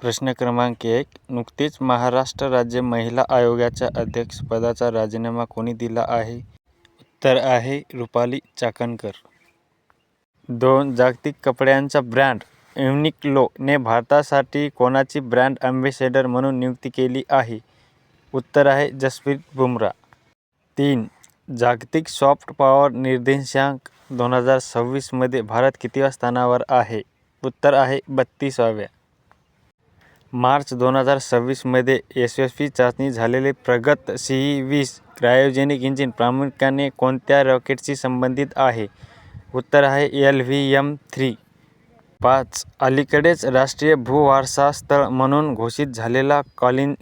प्रश्न क्रमांक 1. नुकतीच महाराष्ट्र राज्य महिला आयोगाच्या अध्यक्षपदाचा राजीनामा कोणी दिला आहे? उत्तर आहे रुपाली चाकणकर. 2. जागतिक कपड्यांचा ब्रँड युनिक्लो ने भारतासाठी कोणाची ब्रँड अँबॅसेडर म्हणून नियुक्ती केली आहे? उत्तर आहे जसप्रीत बुमराह. 3. जागतिक सॉफ्ट पॉवर निर्देशांक 2026 मध्ये भारत कितव्या स्थानावर आहे? उत्तर आहे 32व्या. मार्च 2026 मध्ये यशस्वी चाचणी झालेले प्रगत CE-20 क्रायोजेनिक इंजिन प्रामुख्याने कोणत्या रॉकेटशी संबंधित आहे? उत्तर आहे LVM-3. 5. अलीकडेच राष्ट्रीय भूवारसा स्थळ म्हणून घोषित झालेला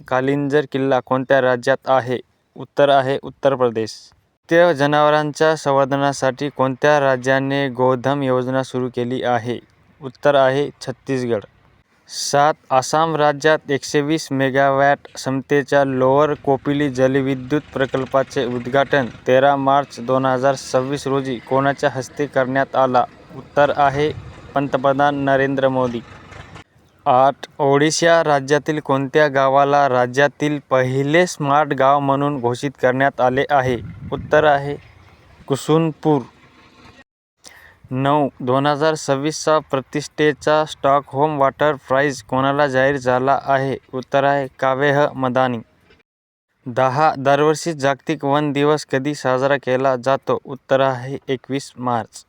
कालिंजर किल्ला कोणत्या राज्यात आहे? उत्तर आहे उत्तर प्रदेश. पाळीव जनावरांच्या संवर्धनासाठी कोणत्या राज्याने गोधन योजना सुरू केली आहे? उत्तर आहे छत्तीसगड. 7. आसाम राज्यात 120 मेगावॅट क्षमतेच्या लोअर कोपिली जलविद्युत प्रकल्पाचे उद्घाटन 13 मार्च 2026 रोजी कोणाच्या हस्ते करण्यात आला? उत्तर आहे पंतप्रधान नरेंद्र मोदी. 8. ओडिशा राज्यातील कोणत्या गावाला राज्यातील पहिले स्मार्ट गाव म्हणून घोषित करण्यात आले आहे? उत्तर आहे कुसुमपूर. 9. 2026चा प्रतिष्ठेचा स्टॉकहोम वॉटर प्राइज कोणाला जाहीर झाला आहे? उत्तर आहे कावेह मदानी. 10. दरवर्षी जागतिक वन दिवस कधी साजरा केला जातो? उत्तर आहे 21 मार्च.